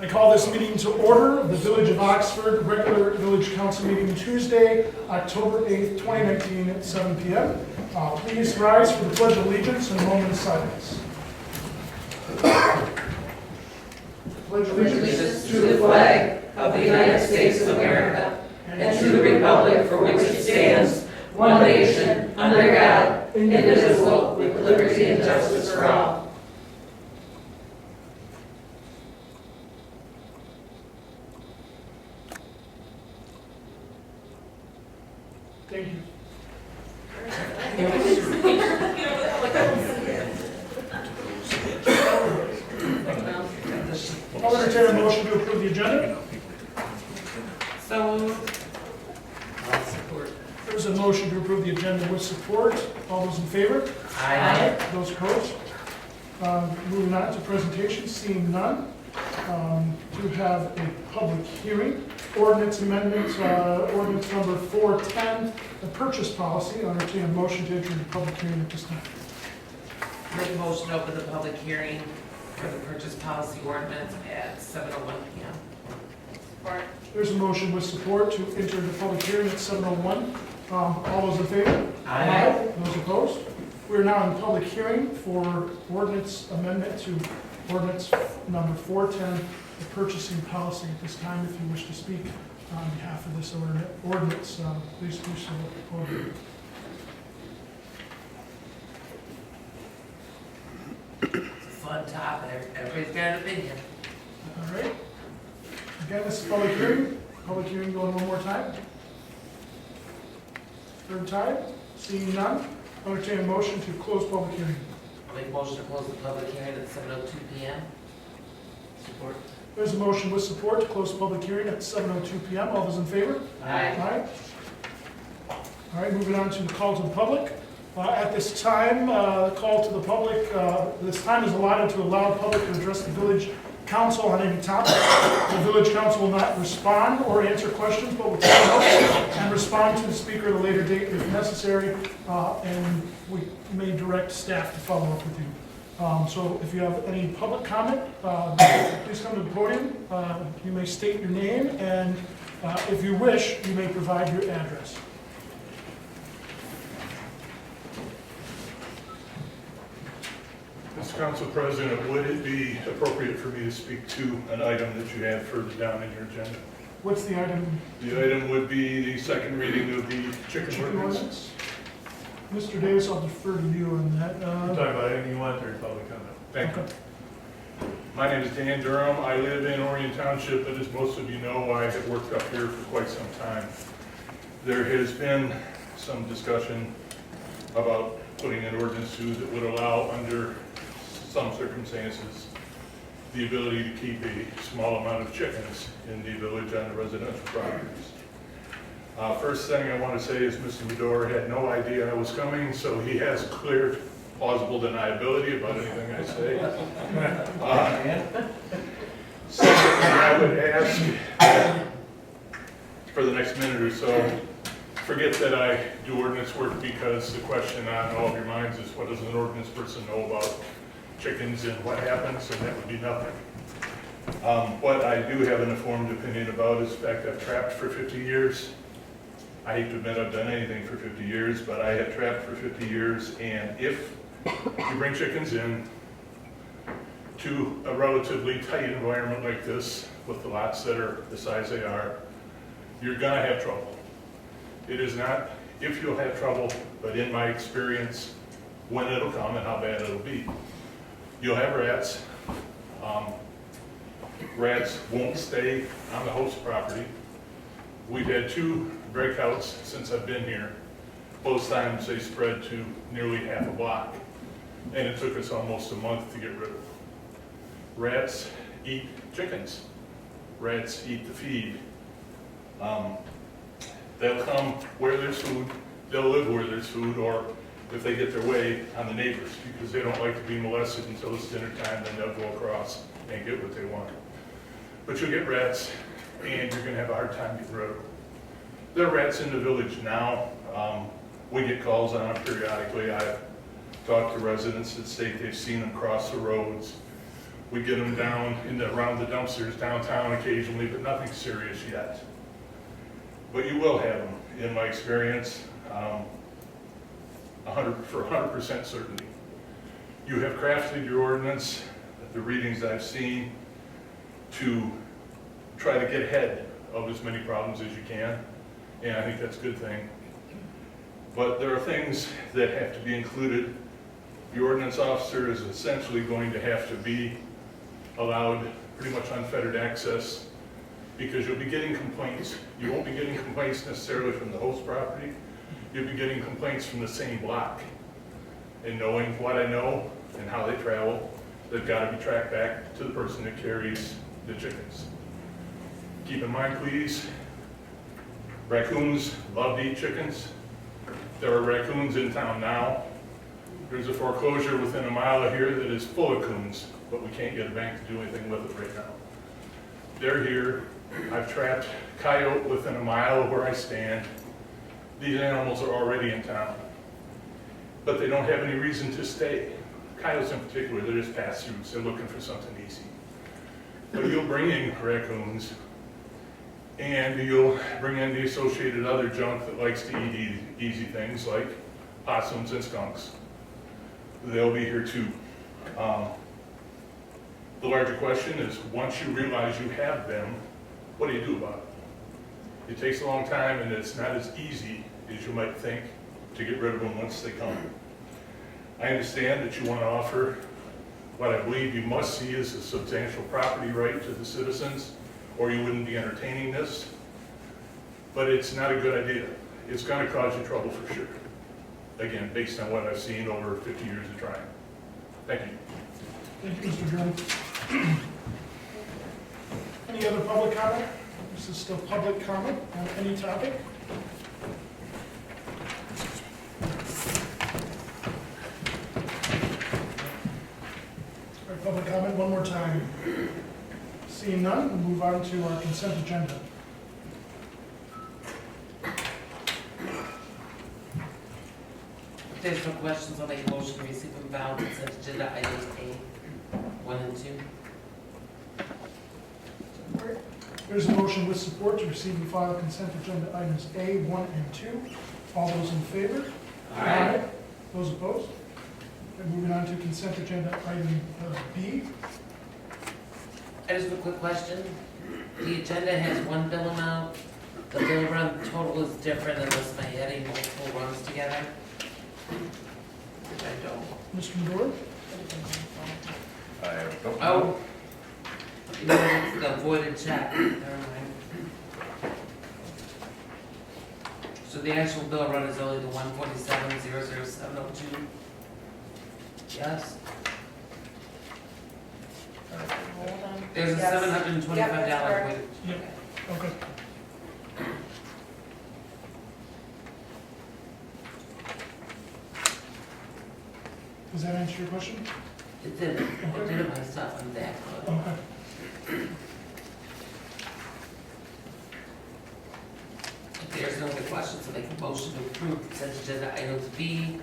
I call this meeting to order, the Village of Oxford regular Village Council meeting Tuesday, October 8th, 2019 at 7 p.m. Please rise for the Pledge of Allegiance and a moment of silence. Pledge of Allegiance to the flag of the United States of America and to the republic for which it stands, one nation, under God, indivisible, with liberty and justice for all. Thank you. I'll entertain a motion to approve the agenda. So moved. There's a motion to approve the agenda with support. All those in favor? Aye. Those opposed? Moving on to presentations, seeing none. To have a public hearing. Ordinance amendment, ordinance number 410, the purchase policy. I'll entertain a motion to enter into public hearing at this time. Make a motion to open the public hearing for the purchase policy ordinance at 7:01 p.m. Support. There's a motion with support to enter into public hearing at 7:01. All those in favor? Aye. Those opposed? We're now in public hearing for ordinance amendment to ordinance number 410, the purchasing policy. At this time, if you wish to speak on behalf of this ordinance, please do so at the podium. It's a fun topic. Everybody's got an opinion. All right. Again, this is public hearing. Public hearing going one more time. Third time. Seeing none, I'll entertain a motion to close public hearing. I'll make a motion to close the public hearing at 7:02 p.m. Support. There's a motion with support to close the public hearing at 7:02 p.m. All those in favor? Aye. All right, moving on to the call to the public. At this time, the call to the public, this time is allotted to allow the public to address the village council on any topic. The village council will not respond or answer questions, but will take notes and respond to the speaker at a later date if necessary, and we may direct staff to follow up with you. So if you have any public comment, please come to the podium. You may state your name, and if you wish, you may provide your address. Mr. Council President, would it be appropriate for me to speak to an item that you have further down in your agenda? What's the item? The item would be the second reading of the chicken ordinance. Mr. Davis, I'll defer to you on that. Talk about anything you want during public comment. Thank you. My name is Dan Durham. I live in Orion Township, but as most of you know, I have worked up here for quite some time. There has been some discussion about putting an ordinance through that would allow, under some circumstances, the ability to keep a small amount of chickens in the village on the residential properties. First thing I want to say is Mr. Medor had no idea I was coming, so he has clear, plausible deniability about anything I say. Secondly, I would ask for the next minute or so, forget that I do ordinance work, because the question on all of your minds is, what does an ordinance person know about chickens and what happens, and that would be nothing. What I do have an informed opinion about is the fact I've trapped for 50 years. I hate to admit I've done anything for 50 years, but I have trapped for 50 years, and if you bring chickens in to a relatively tight environment like this, with the lots that are the size they are, you're gonna have trouble. It is not if you'll have trouble, but in my experience, when it'll come and how bad it'll be. You'll have rats. Rats won't stay on the host property. We've had 2 breakouts since I've been here. Both times they spread to nearly half a block, and it took us almost a month to get rid of them. Rats eat chickens. Rats eat the feed. They'll come where there's food, they'll live where there's food, or if they get their way, on the neighbors, because they don't like to be molested until it's dinner time, then they'll go across and get what they want. But you'll get rats, and you're gonna have a hard time getting rid of them. There are rats in the village now. We get calls on them periodically. I've talked to residents that state they've seen them cross the roads. We get them down around the dumpsters downtown occasionally, but nothing serious yet. But you will have them, in my experience, 100% certainty. You have crafted your ordinance, the readings I've seen, to try to get ahead of as many problems as you can, and I think that's a good thing. But there are things that have to be included. The ordinance officer is essentially going to have to be allowed pretty much unfettered access, because you'll be getting complaints. You won't be getting complaints necessarily from the host property. You'll be getting complaints from the same block. And knowing what I know and how they travel, they've got to be tracked back to the person that carries the chickens. Keep in mind, please, raccoons love to eat chickens. There are raccoons in town now. There's a foreclosure within a mile of here that is full of coons, but we can't get a bank to do anything with it right now. They're here. I've trapped coyote within a mile of where I stand. These animals are already in town, but they don't have any reason to stay. Coyotes in particular, they're just pass-throughs. They're looking for something easy. But you'll bring in raccoons, and you'll bring in the associated other junk that likes to eat easy things like possums and skunks. They'll be here too. The larger question is, once you realize you have them, what do you do about it? It takes a long time, and it's not as easy as you might think to get rid of them once they come. I understand that you want to offer what I believe you must see as a substantial property right to the citizens, or you wouldn't be entertaining this. But it's not a good idea. It's going to cause you trouble for sure. Again, based on what I've seen over 50 years of trying. Thank you. Thank you, Mr. Jones. Any other public comment? This is still public comment on any topic. All right, public comment one more time. Seeing none, we'll move on to our consent agenda. If there's no questions, I'll make a motion to receive and file consent agenda items A, 1 and 2. There's a motion with support to receive and file consent agenda items A, 1, and 2. All those in favor? Aye. Those opposed? Okay, moving on to consent agenda item B. I just have a quick question. The agenda has one bill amount. The bill run total is different unless my heading multiple runs together. Which I don't. Mr. Medora? Oh. You know, it's the voided check. Never mind. So the actual bill run is only the 147,00702. Yes? There's a Yes. $725 Yep, that's correct. voided. Yep. Okay. Does that answer your question? It did, it did my stuff on that. Okay. If there's no other questions, I'll make a motion to approve consent agenda items B,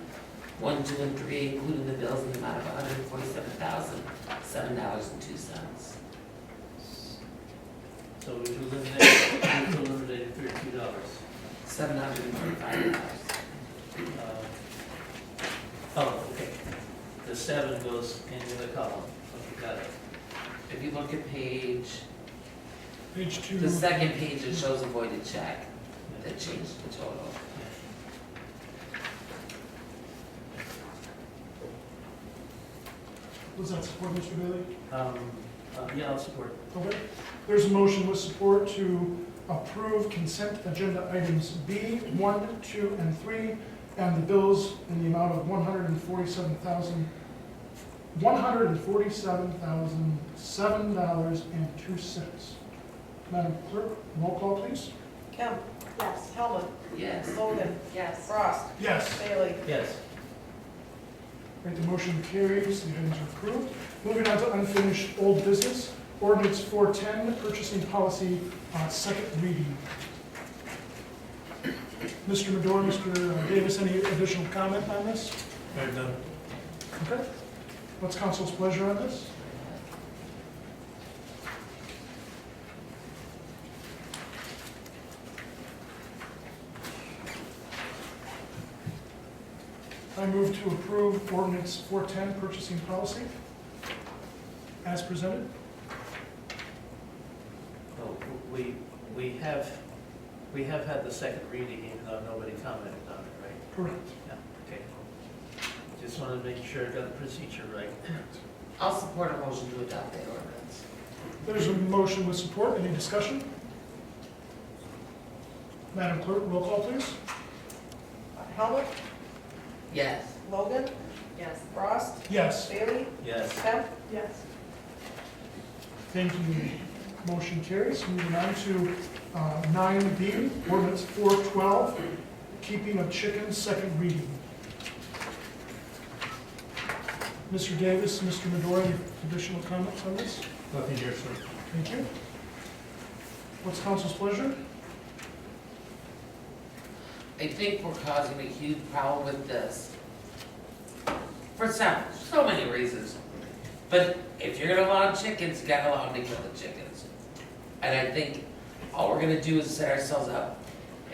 1, 2, and 3, including the bills in the amount of $147,007.02. So we eliminated $32. $725. Oh, okay. The 7 goes into the column. Okay, got it. If you look at page, Page 2. the second page, it shows a voided check that changed the total. Was that support, Mr. Bailey? Yeah, I'll support. Okay. There's a motion with support to approve consent agenda items B, 1, 2, and 3, and the bills in the amount of $147,007.02. Madam Clerk, roll call, please. Kemp. Yes. Hellman. Yes. Logan. Yes. Frost. Yes. Bailey. Yes. Right, the motion carries, the items are approved. Moving on to unfinished old business, ordinance 410, purchasing policy, second reading. Mr. Medora, Mr. Davis, any additional comment on this? I have none. Okay. What's council's pleasure on this? I move to approve ordinance 410, purchasing policy, as presented. Oh, we have had the second reading, even though nobody commented on it, right? Correct. Yeah, okay. Just wanted to make sure I got the procedure right. Correct. I'll support a motion to adopt that ordinance. There's a motion with support. Any discussion? Madam Clerk, roll call, please. Helmut, Yes. Logan, Yes. Frost, Yes. Bailey, Yes. Kemp. Yes. Thank you. Motion carries. Moving on to 9B, ordinance 412, keeping of chickens, second reading. Mr. Davis, Mr. Medora, any additional comments on this? Nothing here, sir. Thank you. What's council's pleasure? I think we're causing a huge problem with this. For so many reasons. But if you're gonna allow chickens, you gotta allow them to kill the chickens. And I think all we're gonna do is set ourselves up.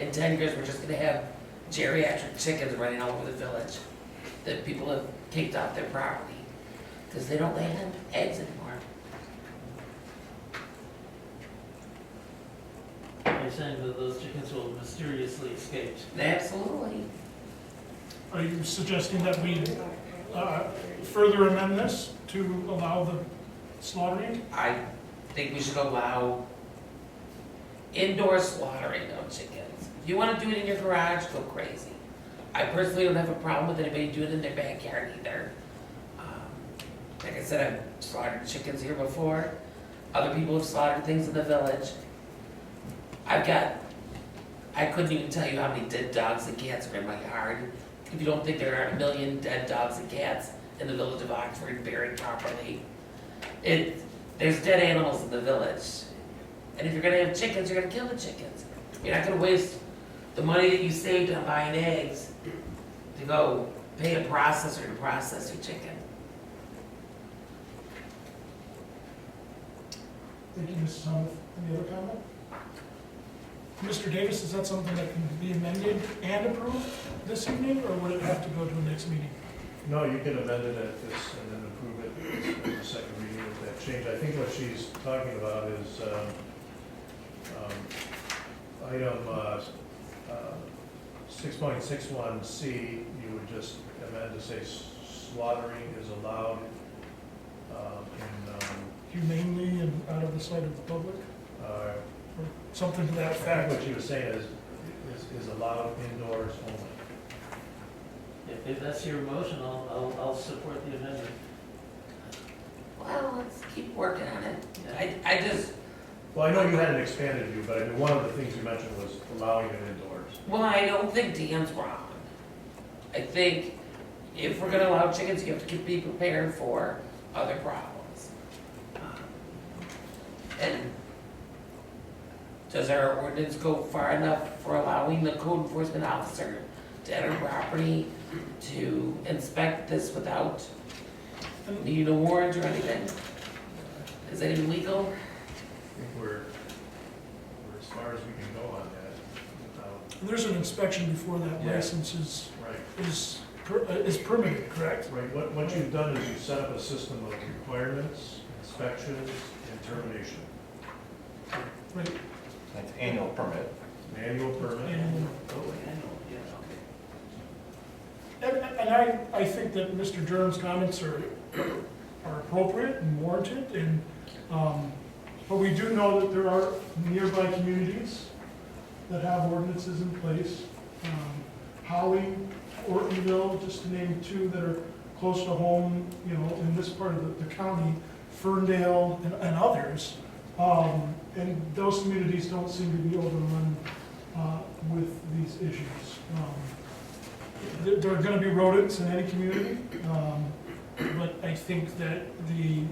In 10 years, we're just gonna have geriatric chickens running all over the village that people have kicked off their property because they don't lay eggs anymore. You're saying that those chickens will mysteriously escape? Absolutely. Are you suggesting that we further amend this to allow the slaughtering? I think we should allow indoor slaughtering of chickens. If you want to do it in your garage, go crazy. I personally don't have a problem with anybody doing it in their backyard either. Like I said, I've slaughtered chickens here before. Other people have slaughtered things in the village. I couldn't even tell you how many dead dogs and cats are in my yard. If you don't think there are 1 million dead dogs and cats in the village of Oxford buried properly. There's dead animals in the village. And if you're gonna have chickens, you're gonna kill the chickens. You're not gonna waste the money that you saved on buying eggs to go pay a processor to process your chicken. Thank you, Mrs. Helmuth. Any other comment? Mr. Davis, is that something that can be amended and approved this evening, or would it have to go to the next meeting? No, you can amend it at this and then approve it as a second reading with that change. I think what she's talking about is item 6.61C, you would just amend to say slaughtering is allowed Humanely and out of the sight of the public, or something to that I think effect? what she was saying is allowed indoors only. If that's your motion, I'll support the amendment. Well, let's keep working on it. Yeah. I just, Well, I know you had an expanded view, but I mean, one of the things you mentioned was allowing it indoors. well, I don't think Dan's wrong. I think if we're gonna allow chickens, you have to be prepared for other problems. And does our ordinance go far enough for allowing the code enforcement officer to enter property to inspect this without needing a warrant or anything? Is that even legal? I think we're as far as we can go on that without, And there's an inspection before that Yeah. license is right. permitted, correct? Right, what you've done is you've set up a system of requirements, inspections, and termination. Right. It's annual permit. Manual permit. And Oh, I know, yeah, okay. I think that Mr. Durham's comments are appropriate and warranted, and, but we do know that there are nearby communities that have ordinances in place. Holly, Ortonville, just to name two that are close to home, you know, in this part of the county, Ferndale and others. And those communities don't seem to be overrun with these issues. There are going to be rodents in any community, but I think that the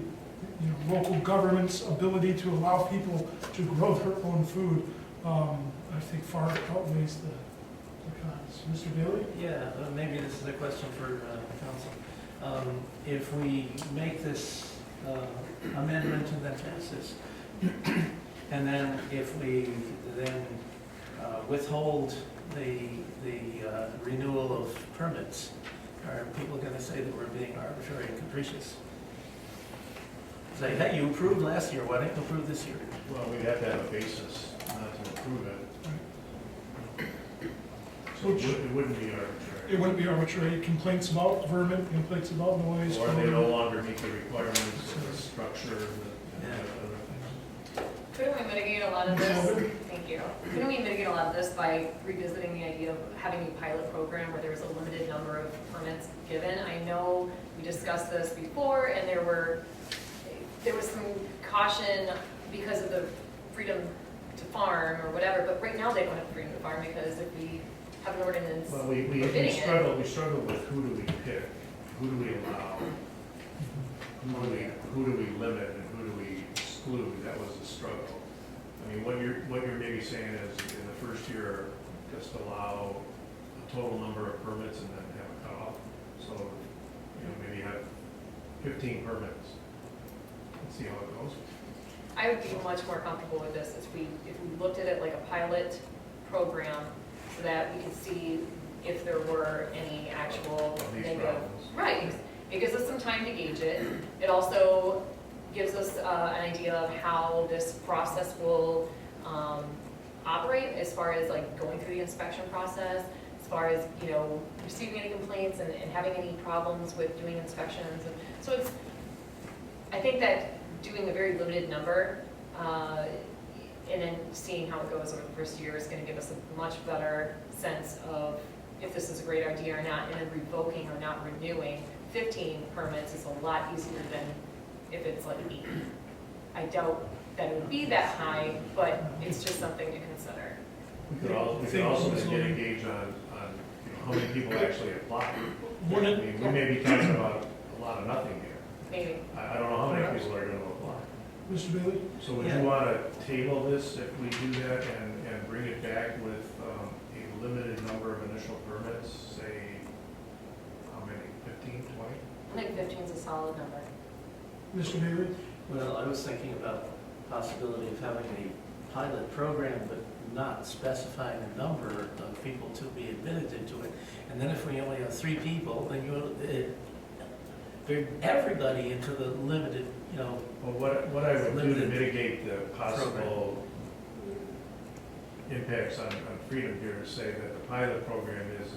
local government's ability to allow people to grow their own food, I think far outweighs the cons. Mr. Bailey? Yeah, maybe this is a question for council. If we make this amendment and then pass this, and then if we then withhold the renewal of permits, are people gonna say that we're being arbitrary and capricious? Say, hey, you approved last year, why didn't you approve this year? Well, we'd have to have a basis not to approve it. So it wouldn't be arbitrary. It wouldn't be arbitrary. Complaints about vermin, complaints about noise. Or they no longer meet the requirements of the structure and other things. Couldn't we mitigate a lot of this? Thank you. Couldn't we mitigate a lot of this by revisiting the idea of having a pilot program where there's a limited number of permits given? I know we discussed this before, and there was some caution because of the freedom to farm or whatever, but right now they don't have freedom to farm because if we have an ordinance Well, we forbidding it. struggle with who do we pick, who do we allow, who do we limit, and who do we exclude? That was the struggle. I mean, what you're maybe saying is in the first year, just allow a total number of permits and then have a cutoff. So, maybe have 15 permits. Let's see how it goes. I would be much more comfortable with this if we looked at it like a pilot program so that we could see if there were any actual Of these negative. problems. Right, it gives us some time to gauge it. It also gives us an idea of how this process will operate as far as like going through the inspection process, as far as, receiving any complaints and having any problems with doing inspections. And so I think that doing a very limited number and then seeing how it goes over the first year is going to give us a much better sense of if this is a great idea or not, and then revoking or not renewing 15 permits is a lot easier than if it's like 8. I doubt that it would be that high, but it's just something to consider. We could also then get a gauge on how many people actually apply. I mean, we may be talking about a lot of nothing here. Maybe. I don't know how many people are going to apply. Mr. Bailey? So would Yeah. you want to table this if we do that and bring it back with a limited number of initial permits, say, how many, 15, 20? I think 15 is a solid number. Mr. Bailey? Well, I was thinking about the possibility of having a pilot program, but not specifying a number of people to be admitted into it. And then if we only have 3 people, then you bring everybody into the limited, Well, what I would do to Limited mitigate the possible impacts on freedom here is say that the pilot program is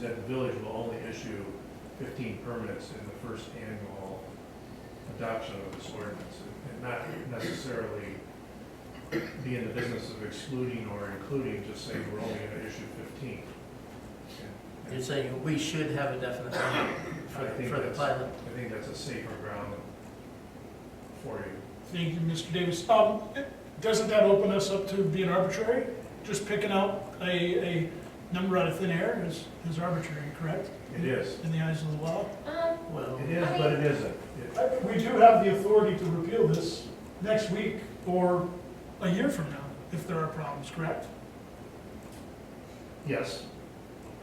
that the village will only issue 15 permits in the first annual adoption of this ordinance, and not necessarily be in the business of excluding or including, just saying we're only going to issue 15. you're saying we should have a definite number for the pilot. I think that's a safer ground for you. Thank you, Mr. Davis. Doesn't that open us up to being arbitrary? Just picking out a number out of thin air is arbitrary, correct? It is. In the eyes of the law? Well, It is, but it isn't. We do have the authority to repeal this next week or a year from now if there are problems, correct? Yes,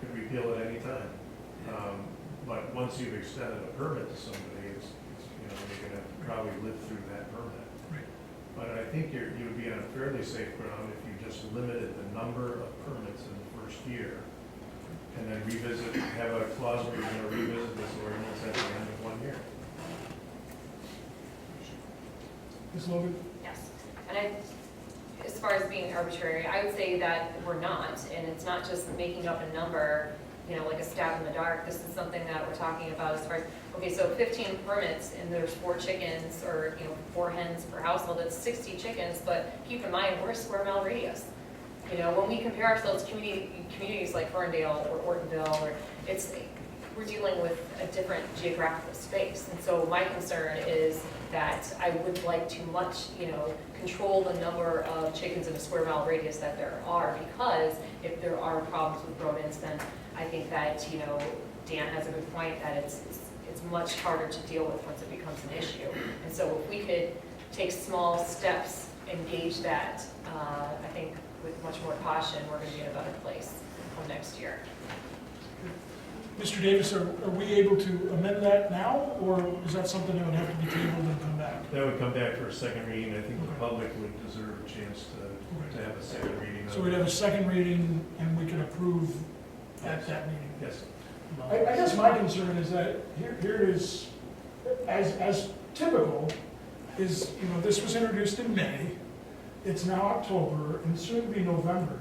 could repeal at any time. But once you've extended a permit to somebody, it's you're gonna probably live through that permit. Right. But I think you would be on a fairly safe ground if you just limited the number of permits in the first year. And then have a clause where you're gonna revisit this ordinance at the end of 1 year. Ms. Logan? Yes. And as far as being arbitrary, I would say that we're not, and it's not just making up a number, like a stab in the dark. This is something that we're talking about as far as, okay, so 15 permits and there's 4 chickens or, 4 hens per household, that's 60 chickens, but keep in mind, we're a square mile radius. When we compare ourselves to communities like Ferndale or Ortonville, we're dealing with a different geographical space. And so my concern is that I would like to much, control the number of chickens in a square mile radius that there are, because if there are problems with rodents, then I think that, Dan has a good point that it's much harder to deal with once it becomes an issue. And so if we could take small steps and gauge that, I think with much more caution, we're going to be in a better place come next year. Mr. Davis, are we able to amend that now, or is that something that would have to be tabled and come back? That would come back for a second reading. I think the public would deserve a chance to have a second reading. So we'd have a second reading and we could approve at that meeting. Yes. I guess my concern is that here it is, as typical, is, this was introduced in May, it's now October, and soon to be November.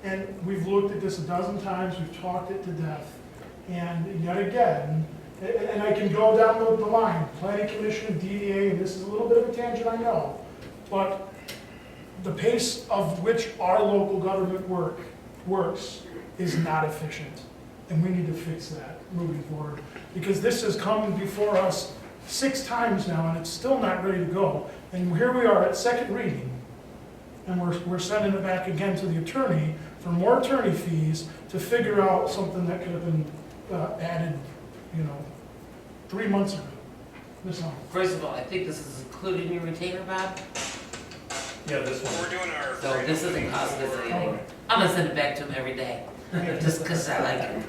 And we've looked at this a dozen times, we've talked it to death, and yet again, and I can go down the line, Planning Commission, DDA, and this is a little bit of a tangent, I know, but the pace of which our local government works is not efficient. And we need to fix that moving forward. Because this has come before us 6 times now, and it's still not ready to go. And here we are at second reading, and we're sending it back again to the attorney for more attorney fees to figure out something that could have been added, 3 months ago. This one. First of all, I think this is included in your retainer, Bob, Yeah, this one. We're doing our. so this isn't costing us anything. I'm gonna send it back to him every day, just because I like it.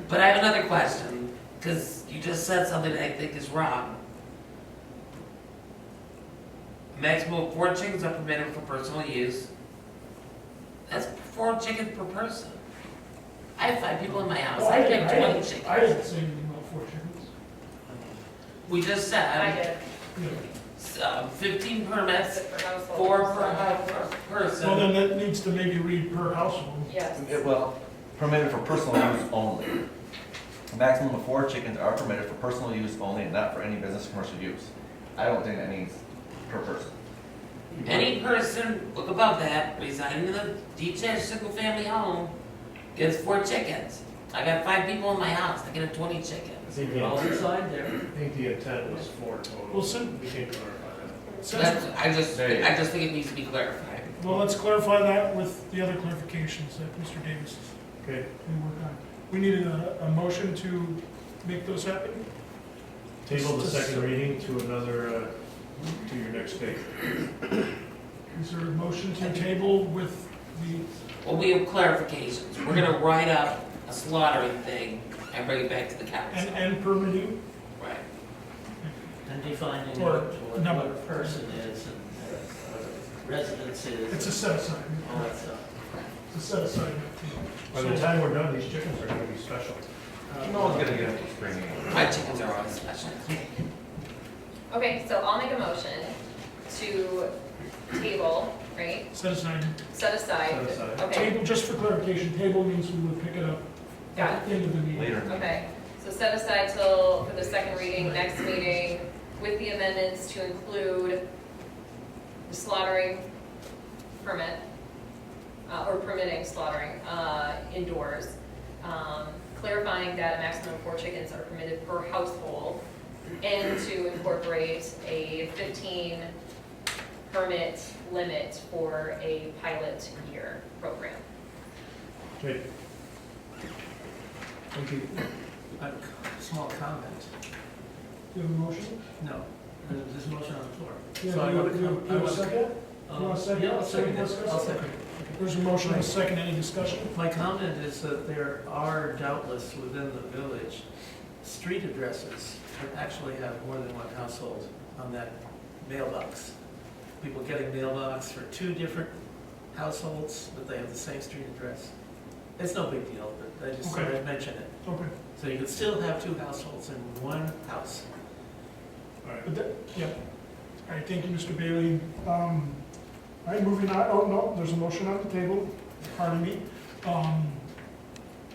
But I have another question, because you just said something that I think is wrong. Maximum of 4 chickens are permitted for personal use. That's 4 chickens per person. I have 5 people in my house, I can have 20 chickens. I didn't say anything about 4 chickens. We just I said, did. 15 permits, For household. 4 per person. Well, then that needs to maybe read per household. Yes. Well, permitted for personal use only. A maximum of 4 chickens are permitted for personal use only and not for any business or commercial use. I don't think that means per person. Any person, look above that, residing in a detached single-family home gets 4 chickens. I got 5 people in my house, I get 20 chickens. I think the All intent- inside there. I think the intent was 4 total. Well, so- We can clarify that. So that's, I just think it needs to be clarified. Well, let's clarify that with the other clarifications that Mr. Davis Okay, can work on. We needed a motion to make those happen. table the second reading to another, to your next date. Is there a motion to table with the, Well, we have clarifications. We're gonna write up a slaughtering thing and bring it back to the council. and permitting? Right. And defining Or what number. a person is and what a residence is. It's a set aside. All that stuff. It's a set aside. By the time we're done, these chickens are gonna be special. No one's gonna get into spring meeting. My chickens are always special. Okay, so I'll make a motion to table, right, Set aside. set aside. Set aside. Okay, Table, just for clarification, table means we would pick it up got at the end of the meeting. Later. okay. So set aside for the second reading, next meeting, with the amendments to include the slaughtering permit, or permitting slaughtering, indoors. Clarifying that a maximum of 4 chickens are permitted per household, and to incorporate a 15 permit limit for a pilot year program. Okay, Thank you. A small comment. Do you have a motion? No, there's a motion on the floor. Yeah, So I do want to you come- I have a want to- second? You want a second? Yeah, I'll second it. Discuss? I'll second Okay. it. There's a motion and a second, any discussion? My comment is that there are doubtless within the village, street addresses that actually have more than one household on that mailbox. People getting mailbox for 2 different households, but they have the same street address. It's no big deal, but I just thought Okay. I'd mention it. Okay. So you could still have 2 households in one house. all right. But that, yeah. All right, thank you, Mr. Bailey. All right, moving on, oh, no, there's a motion on the table, pardon me.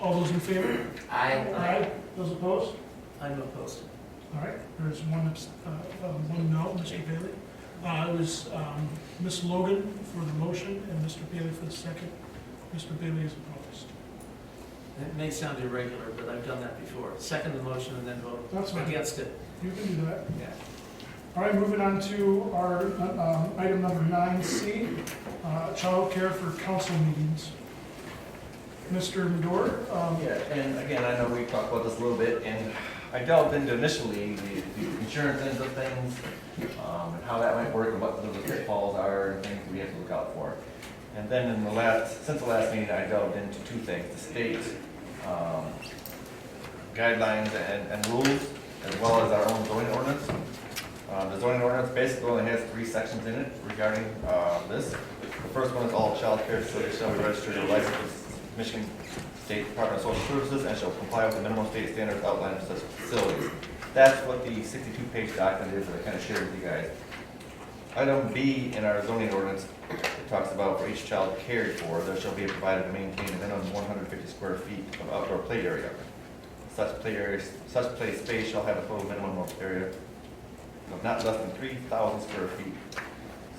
All those in favor? I, Those opposed? I'm opposed. All right, there's one no, Mr. Bailey. It was Ms. Logan for the motion and Mr. Bailey for the second. Mr. Bailey is opposed. It may sound irregular, but I've done that before. Second the motion and then vote That's fine. against it. You can do that. Yeah. All right, moving on to our item number 9C, childcare for council meetings. Mr. Medor? Yeah, and again, I know we talked about this a little bit, and I delved into initially the insurance ends of things, and how that might work, and what the pitfalls are, and things we have to look out for. And then since the last meeting, I delved into 2 things, the state guidelines and rules, as well as our own zoning ordinance. The zoning ordinance basically only has 3 sections in it regarding this. The first one is all child care facilities shall be registered or licensed with Michigan State Department of Social Services and shall comply with the minimum state standards outlined for such facilities. That's what the 62-page document is that I kind of shared with you guys. Item B in our zoning ordinance, it talks about for each child cared for, there shall be provided to maintain a minimum 150 square feet of outdoor play area. Such play space shall have a total minimum of area of not less than 3,000 square feet.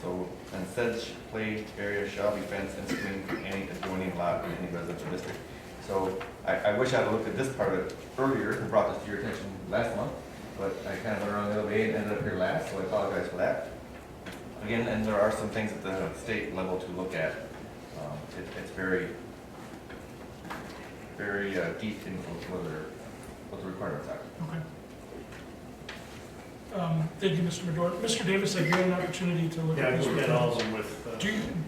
So, and said play area shall be fenced and screened from any adjoining lot in any residential district. So, I wish I'd looked at this part of it earlier and brought this to your attention last month, but I kind of went around the other way and ended up here last, so I apologize for that. Again, and there are some things at the state level to look at. It's very, very deep in what the requirements are. Okay. Thank you, Mr. Madore. Mr. Davis, have you had an opportunity to look Yeah, at I this? looked at all of them with,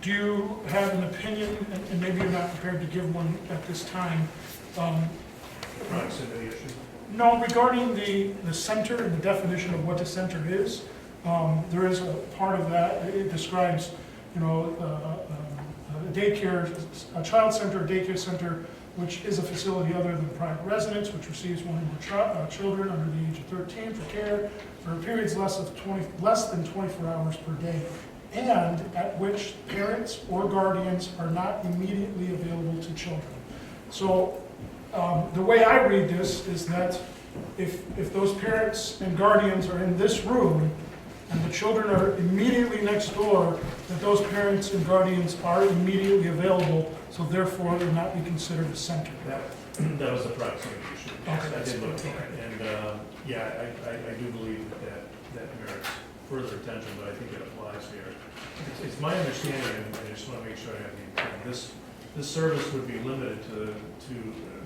Do you have an opinion, and maybe you're not prepared to give one at this time, proximity issue. no, regarding the center and the definition of what the center is, there is a part of that, it describes, you know, a daycare, a child center, a daycare center, which is a facility other than private residence, which receives one or more children under the age of 13 for care for periods less than 24 hours per day, and at which parents or guardians are not immediately available to children. So the way I read this is that if those parents and guardians are in this room and the children are immediately next door, that those parents and guardians are immediately available, so therefore it would not be considered a center. That was the proximity issue. Okay. I did look at it, and, yeah, I do believe that merits further attention, but I think it applies here. It's my understanding, and I just want to make sure I have the intent, this service would be limited to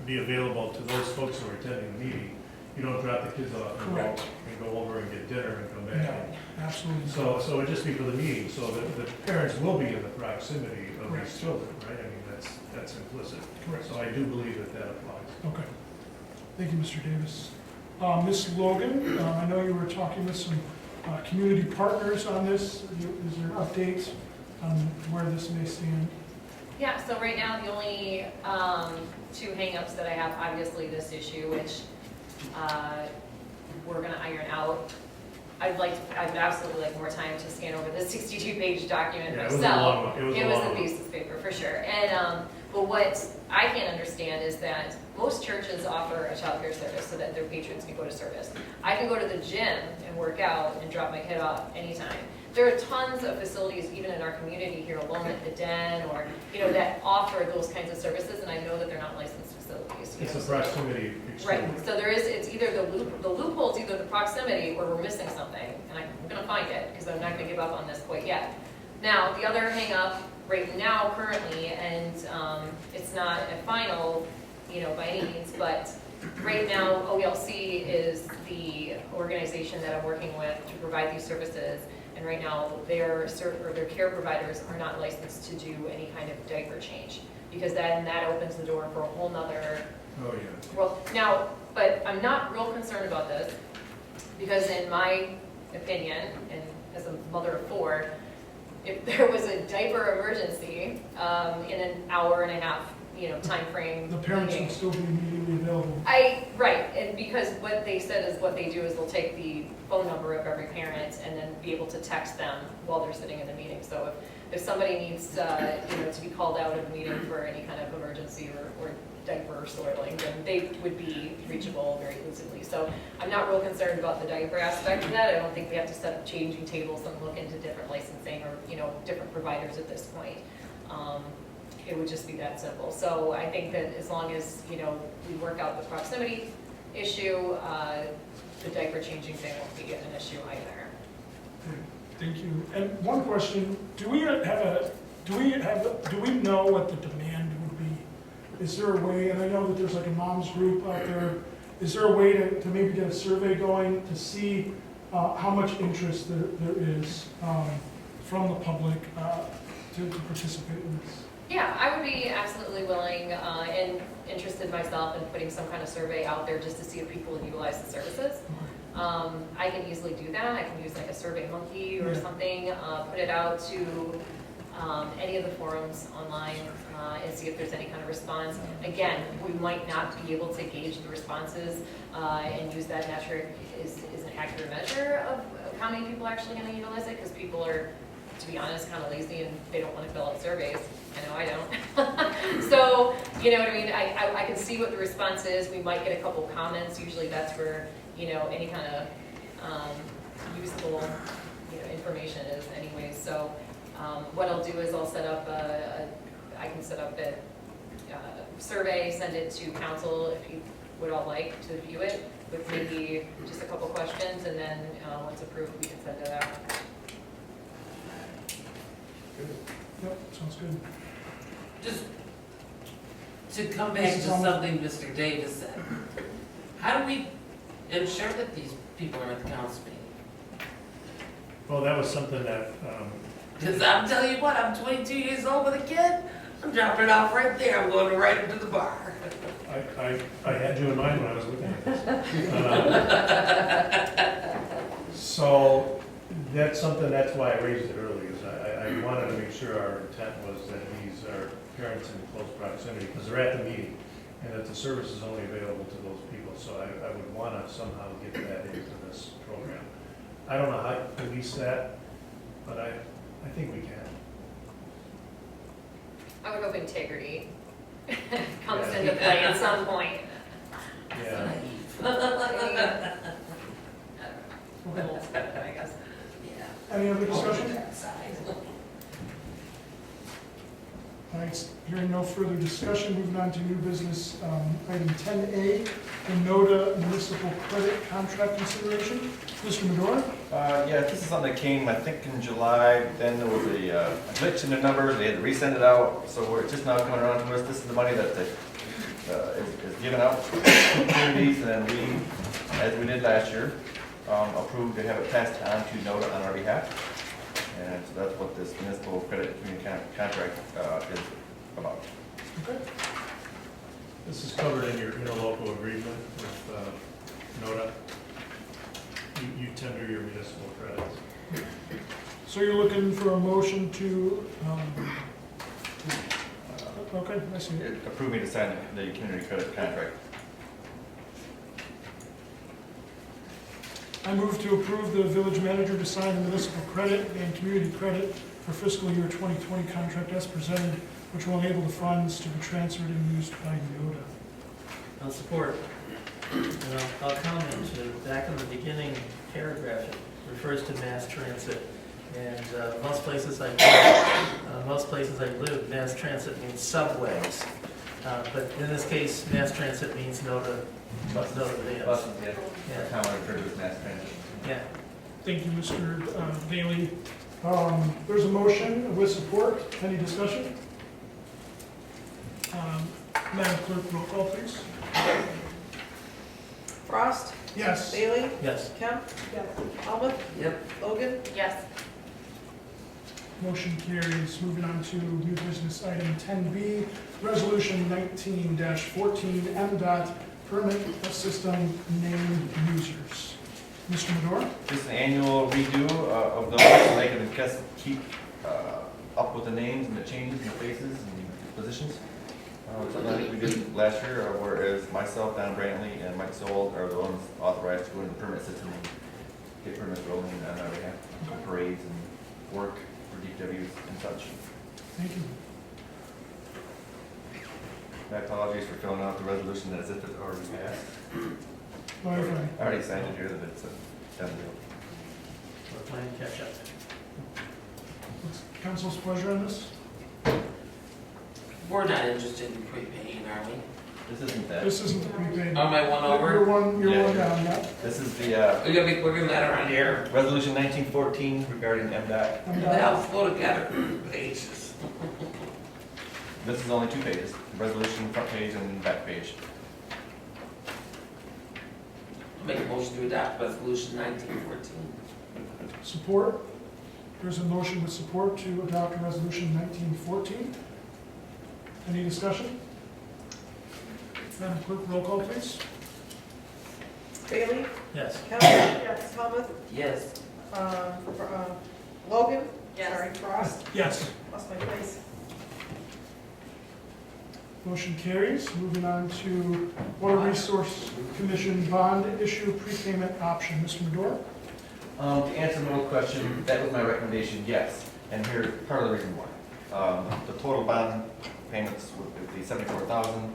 be available to those folks who are attending the meeting. You don't drop the kids off Correct. and go over and get dinner and come back. No, absolutely. So it would just be for the meeting, so the parents will be in the proximity of Correct. these children, right? I mean, that's implicit. Correct. So I do believe that applies. Okay. Thank you, Mr. Davis. Ms. Logan, I know you were talking with some community partners on this. Is there an update on where this may stand? Yeah, so right now, the only two hangups that I have, obviously this issue, which we're gonna iron out. I'd absolutely like more time to scan over the 62-page document Yeah, it myself. was a long one. It was a long a one. piece of paper, for sure. And, but what I can't understand is that most churches offer a childcare service so that their patrons can go to service. I can go to the gym and work out and drop my kid off anytime. There are tons of facilities, even in our community here alone, at the Den, or, you know, that offer those kinds of services, and I know that they're not licensed facilities. you It's know, a so- proximity Right, exclusion. so there is, it's either the loophole's either the proximity or we're missing something, and I'm gonna find it, because I'm not gonna give up on this quite yet. Now, the other hang up right now currently, and it's not a final, you know, by any means, but right now, OELC is the organization that I'm working with to provide these services, and right now, their care providers are not licensed to do any kind of diaper change, because then that opens the door for a whole nother Oh, yeah. well, now, but I'm not real concerned about this, because in my opinion, and as a mother of four, if there was a diaper emergency, in an hour and a half, you know, time frame. The parents meeting, will still be immediately available. right, and because what they said is what they do is they'll take the phone number of every parent and then be able to text them while they're sitting in the meeting. So if somebody needs, you know, to be called out of the meeting for any kind of emergency or diaper soiling, then they would be reachable very easily. So I'm not real concerned about the diaper aspect of that. I don't think we have to set up changing tables and look into different licensing or, you know, different providers at this point. It would just be that simple. So I think that as long as, you know, we work out the proximity issue, the diaper changing thing won't be an issue either. Thank you. And one question, do we know what the demand would be? Is there a way, and I know that there's like a mom's group out there, is there a way to maybe get a survey going to see how much interest there is from the public to participate in this? Yeah, I would be absolutely willing and interested myself in putting some kind of survey out there just to see if people would utilize the services. I can easily do that. I can use like a Survey Monkey or Yeah. something, put it out to any of the forums online and see if there's any kind of response. Again, we might not be able to gauge the responses and use that metric is an accurate measure of how many people are actually going to utilize it, because people are, to be honest, kind of lazy and they don't want to fill out surveys. I know I don't. So, you know what I mean? I can see what the response is. We might get a couple comments. Usually that's where, you know, any kind of useful, you know, information is anyways. So what I'll do is I'll set up I can set up a survey, send it to council if you would all like to view it with maybe just a couple questions, and then once approved, we can send it out. Yep, sounds good. Just to come back to something Mr. Davis said, how do we ensure that these people are at the council meeting? Well, that was something that, Because I'm telling you what, I'm 22 years old with a kid, I'm dropping it off right there, I'm going right into the bar. I had you in mind when I was looking at this. So that's something, that's why I raised it earlier, is I wanted to make sure our intent was that these are parents in close proximity, because they're at the meeting, and that the service is only available to those people, so I would want to somehow get that into this program. I don't know how to police that, but I think we can. I would hope integrity comes Yeah. into play at some point. Yeah. I guess. Any other discussion? All right, hearing no further discussion, moving on to new business, item 10A, the NODA municipal credit contract consideration. Mr. Medora? Yeah, this is something that came, I think, in July. Then there was a glitch in the numbers. They had to resend it out. So we're just now coming around to us. This is the money that is given out to communities, and we, as we did last year, approved to have it passed on to NODA on our behalf. And so that's what this municipal credit community contract is about. Okay. This is covered in your interlocal agreement with NODA. You tender your municipal credits. So you're looking for a motion to, okay, I see it. Approve me to sign the community credit contract. I move to approve the village manager to sign the municipal credit and community credit for fiscal year 2020 contract as presented, which will enable the funds to be transferred and used by NODA. I'll support. And I'll comment, back in the beginning paragraph, it refers to mass transit. And most places I live, mass transit means subways. But in this case, mass transit means NODA vans. Buses, yeah. Yeah. That's how I refer to it as mass transit. Yeah. Thank you, Mr. Daly. There's a motion with support. Any discussion? Madam Clerk, roll call, please. Frost, Yes. Bailey, Yes. Kemp, Almond, Yep. Logan, Yes. Motion carries. Moving on to new business item 10B, resolution 19-14, MDOT permit system named users. Mr. Medora? Just an annual redo of those, so they can just keep up with the names and the changes and the faces and positions. Something I think we did last year, whereas myself, Don Brantley, and Mike Sold are the ones authorized to go into the permit system and get permits rolling on our behalf, parades and work for DPWs and such. Thank you. My apologies for filling out the resolution as if it's already passed. All right. I already signed it here, that it's a done deal. We're playing catch up. What's council's pleasure on this? We're not interested in prepaying, are we? This isn't that. This isn't the prepaid. Am I one You're over? one Yeah. down, yeah. This is the We're gonna let around here. resolution 1914 regarding MDOT. Now, flow together, pages. This is only 2 pages, the resolution, front page and back page. Make a motion to adopt resolution 1914. Support. There's a motion with support to adopt resolution 1914. Any discussion? Madam Clerk, roll call, please. Bailey, Yes. Kemp, Almond, Yes. Logan, Yes. sorry, Frost, Yes. lost my Motion carries. Moving on to Water Resource Commission bond issue prepayment option. Mr. Medora? To answer the old question, that was my recommendation, yes. And here's part of the reason why. The total bond payments would be $74,000.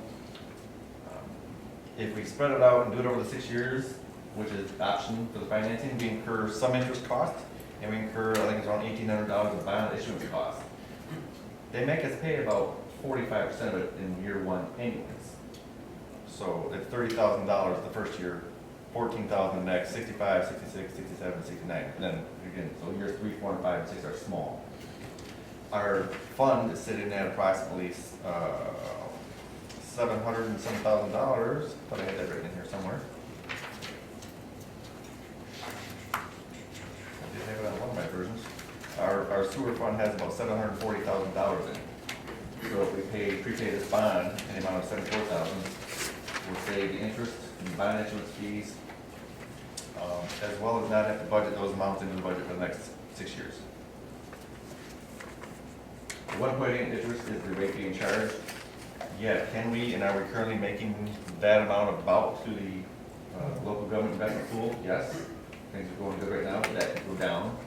If we spread it out and do it over the 6 years, which is option for the financing, we incur some interest cost, and we incur, I think it's around $1,800 of bond issuance cost. They make us pay about 45% of it in year one anyways. So it's $30,000 the first year, $14,000 the next, 65, 66, 67, 69. And then again, so years 3, 4, and 5, and 6 are small. Our fund is sitting at approximately $700 and some thousand. Thought I had that written in here somewhere. I did have it on one of my versions. Our sewer fund has about $740,000 in it. So if we prepay this bond in the amount of $74,000, we'll save the interest and bond issuance fees, as well as not have to budget those amounts into the budget for the next 6 years. The 1.8 interest is the rate being charged. Yeah, can we, and are we currently making that amount about to the local government investment pool? Yes. Things are going good right now, but that can go down.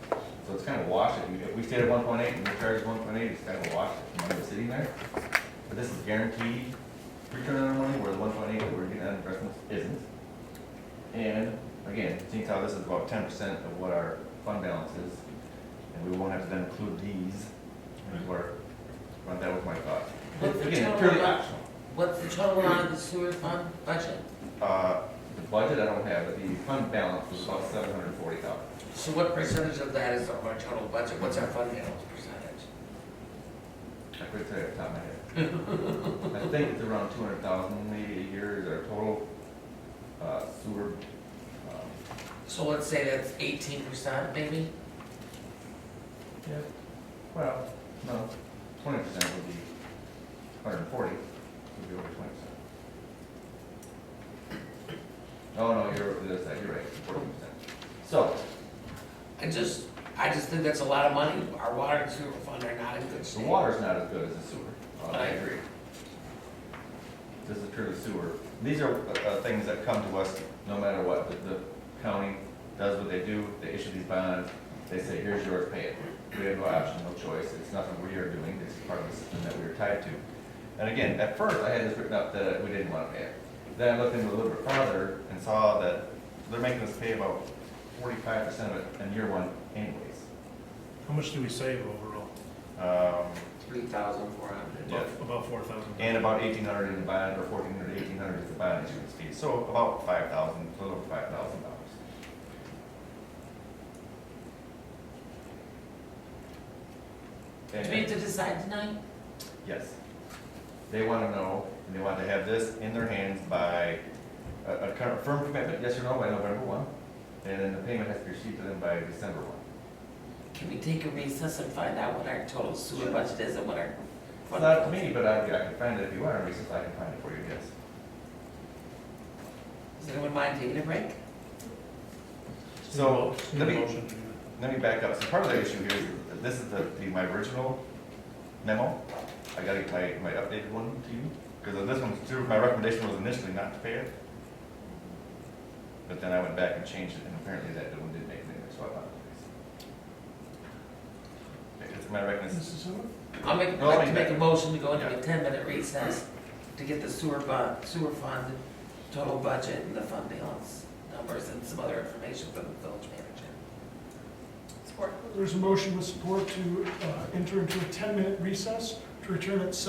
So it's kind of a wash. If we stayed at 1.8 and we charge 1.8, it's kind of a wash if the money was sitting there. But this is guaranteed return on our money, where the 1.8 that we're getting on investments isn't. And again, seeing how this is about 10% of what our fund balance is, and we won't have to then include these into our, but that was my thought. What's the Again, total purely amount? optional. What's the total amount of the sewer fund budget? The budget I don't have, but the fund balance was about $740,000. So what percentage of that is of our total budget? What's our fund balance percentage? I couldn't tell you off the top of my head. I think it's around 200,000 maybe a year is our total sewer. So let's say that's 18% maybe? Yeah. Well, no, 20% would be 140, would be over 20%. Oh, no, you're over the other side, you're right, 14%. So, I just think that's a lot of money. Our water and sewer fund are not in good the shape. water's not as good as the sewer. I agree. This is purely sewer. These are things that come to us no matter what. The county does what they do, they issue these bonds, they say, here's yours, pay it. We have no option, no choice, it's nothing we are doing, this is part of the system that we are tied to. And again, at first, I had this written up that we didn't want to pay it. Then I looked into it a little bit farther and saw that they're making us pay about 45% of it in year one anyways. How much do we save overall? 3,400. Yeah. About 4,000. And about 1,800 in the bond, or 1,400, 1,800 is the bond issuance fee. So about 5,000, a little over $5,000. Do we have to decide tonight? Yes. They want to know, and they want to have this in their hands by a firm commitment, yes or no, by November 1. And then the payment has to be received to them by December 1. Can we take a recess and find out what our total sewer budget is and what our It's fund not balance me, but I can find it if you want a recess, I can find it for you, yes. Does anyone mind taking a break? So, let me, Motion. let me back up. So part of the issue here is, this is my original memo. I gotta get my updated one to you, because this one, my recommendation was initially not to pay it. But then I went back and changed it, and apparently that one didn't make it in there, so I apologize. It's my recommendation. Mrs. Zimmer? I'll make, No, like I to mean, make a motion to go into yeah. a 10-minute recess to get the sewer fund, total budget and the fund balance numbers and some other information from the village manager. Support. There's a motion with support to enter into a 10-minute recess to return at let's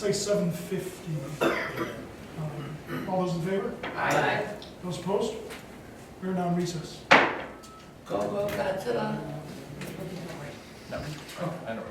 say 7:50. All those in favor? Aye. Those opposed? We're now in recess. Go, Godzilla. No, I know.